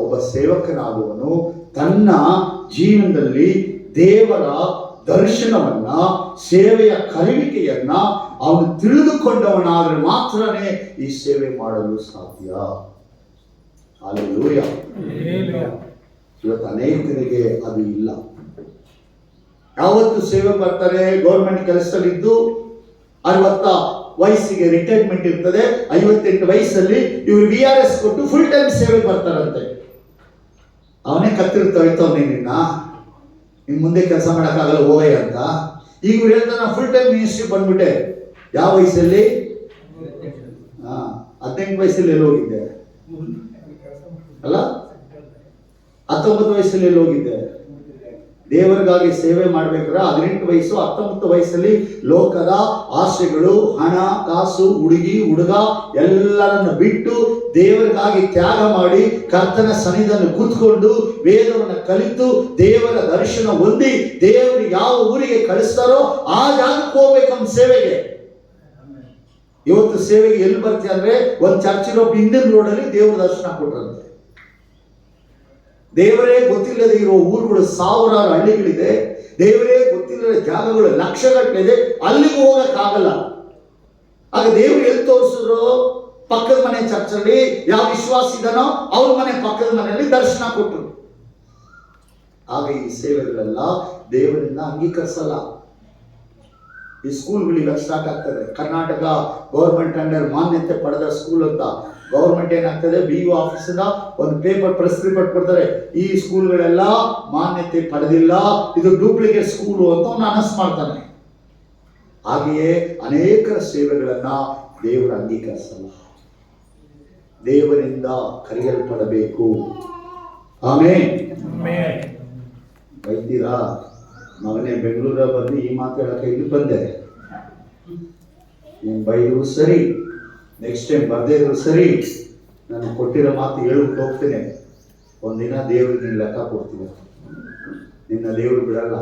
ಒಬ್ಬ ಸೇವಕನಾದವನು ತನ್ನ ಜೀವನದಲ್ಲಿ ದೇವರ ದರ್ಶನವನ್ನ, ಸೇವೆಯ ಕಲಿವಿಕೆಯನ್ನ ಅವನು ತಿಳಿದುಕೊಂಡವನಾದ್ರೆ ಮಾತ್ರನೇ ಈ ಸೇವೆ ಮಾಡಲು ಸಾಧ್ಯ. ಹಲ್ಲೆಲೂಯಾ. ಇವತ್ತು ಅನೇಕರಿಗೆ ಅದು ಇಲ್ಲ. ಯಾವತ್ತು ಸೇವೆ ಬರ್ತಾರೆ, ಗೌರ್ಮೆಂಟ್ ಕೆಲಸದಲ್ಲಿದ್ದು 60 ವಯಸ್ಸಿಗೆ ರಿಟೈರ್ಮೆಂಟ್ ಇರ್ತದೆ, 58 ವಯಸ್ಸಲ್ಲಿ ಇವರು VRS ಕೊಟ್ಟು ಫುಲ್ ಟೈಮ್ ಸೇವೆ ಬರ್ತಾರಂತೆ. ಅವನೇ ಕತ್ತಿರ್ತಾಯ್ತವನೇ ನಿನ್ನ ಮುಂದೆ ಕೆಲಸ ಮಾಡೋಕ್ಕಾಗಲ್ಲ ಹೋಗಯ್ಯ ಅಂತ. ಈಗ ಇವ್ರು ಹೇಳ್ತಾನೆ ಫುಲ್ ಟೈಮ್ ಮಿನಿಸ್ಟ್ರಿ ಬಂದ್ಬಿಟ್ಟೆ. ಯಾವ ವಯಸ್ಸಲ್ಲಿ? 18 ವಯಸ್ಸಲ್ಲಿ ಎಲ್ಲಿ ಹೋಗಿದ್ದೆ ಅಲ್ಲ? 19 ವಯಸ್ಸಲ್ಲಿ ಎಲ್ಲಿ ಹೋಗಿದ್ದೆ? ದೇವರಿಗಾಗಿ ಸೇವೆ ಮಾಡ್ಬೇಕಾದ್ರೆ 18 ವಯಸ್ಸು 19 ವಯಸ್ಸಲ್ಲಿ ಲೋಕದ ಆಸೆಗಳು, ಹಣ, ಕಾಸು, ಹುಡುಗ ಎಲ್ಲರನ್ನು ಬಿಟ್ಟು ದೇವರಿಗಾಗಿ ತ್ಯಾಗ ಮಾಡಿ ಕರ್ತನ ಸನ್ನಿಧಿಯನ್ನು ಕೂತ್ಕೊಂಡು ವೇದವನ್ನು ಕಲಿತು ದೇವರ ದರ್ಶನ ಹೊಂದಿ ದೇವರು ಯಾವ ಊರಿಗೆ ಕಳಿಸ್ತಾರೋ ಆ ಜಾಗಕ್ಕೆ ಹೋಗ್ಬೇಕಂತ ಸೇವೆಗೆ. ಇವತ್ತು ಸೇವೆಗೆ ಎಲ್ಲಿ ಬರ್ತೀಯ ಅಂದ್ರೆ ಒಂದು ಚರ್ಚಿರೋ ಹಿಂದಿನ ರೋಡಲ್ಲಿ ದೇವ್ರ ದರ್ಶನ ಕೊಟ್ರಂತೆ. ದೇವರೇ ಗೊತ್ತಿಲ್ಲದೆ ಇರೋ ಊರುಗಳು ಸಾವಿರಾರು ಹಳ್ಳಿಗಳಿದೆ. ದೇವರೇ ಗೊತ್ತಿಲ್ಲದ ಜಾಗಗಳು ಲಕ್ಷಗಟ್ಟಲಿದೆ. ಅಲ್ಲಿಗೆ ಹೋಗಕ್ಕಾಗಲ್ಲ. ಆಗ ದೇವರು ಎಲ್ಲಿ ತೋರಿಸಿದ್ರು? ಪಕ್ಕದ ಮನೆ ಚರ್ಚಲ್ಲಿ ಯಾವ ವಿಶ್ವಾಸ ಇದನೋ ಅವ್ರ ಮನೆ ಪಕ್ಕದ ಮನೆಯಲ್ಲಿ ದರ್ಶನ ಕೊಟ್ಟರು. ಆಗ ಈ ಸೇವೆಗಳೆಲ್ಲ ದೇವರಿಂದ ಅಂಗೀಕರಿಸಲ್ಲ. ಈ ಸ್ಕೂಲ್ಗಳಿಗೆ ಸ್ಟಾರ್ಟ್ ಆಗ್ತದೆ. ಕರ್ನಾಟಕ ಗೌರ್ಮೆಂಟ್ ಅಂಡರ್ ಮಾನ್ಯತೆ ಪಡೆದ ಸ್ಕೂಲ್ ಅಂತ ಗೌರ್ಮೆಂಟ್ ಏನಾಗ್ತದೆ, BO ಆಫೀಸಿಂದ ಒಂದು ಪೇಪರ್ ಪ್ರೆಸ್ ರಿಪೋರ್ಟ್ ಕೊಡ್ತಾರೆ, ಈ ಸ್ಕೂಲ್ಗಳೆಲ್ಲ ಮಾನ್ಯತೆ ಪಡೆದಿಲ್ಲ, ಇದು ಡೂಪ್ಲಿಕೇಟ್ ಸ್ಕೂಲು ಅಂತ ಅವನು ಅನೌನ್ಸ್ ಮಾಡ್ತಾನೆ. ಹಾಗೆಯೇ ಅನೇಕ ಸೇವೆಗಳನ್ನ ದೇವರು ಅಂಗೀಕರಿಸಲ್ಲ. ದೇವರಿಂದ ಕರೆಯಲ್ಪಡಬೇಕು. ಆಮೇನ್. ಬೈತೀರಾ? ಮಗನೇ ಬೆಂಗಳೂರ ಬಂದು ಈ ಮಾತು ಹೇಳಕ್ಕೆ ಇಲ್ಲಿ ಬಂದೆ. ನೀನು ಬೈದ್ರು ಸರಿ, ನೆಕ್ಸ್ಟ್ ಟೈಮ್ ಬರ್ದೇ ಇದ್ರು ಸರಿ, ನಾನು ಕೊಟ್ಟಿರೋ ಮಾತು ಹೇಳ್ಬಿಟ್ಟು ಹೋಗ್ತೇನೆ. ಒಂದಿನ ದೇವ್ರಿಗೆ ನೀನು ಲೆಕ್ಕ ಕೊಡ್ತೀನಿ. ನಿನ್ನ ದೇವರು ಬಿಡಲ್ಲ.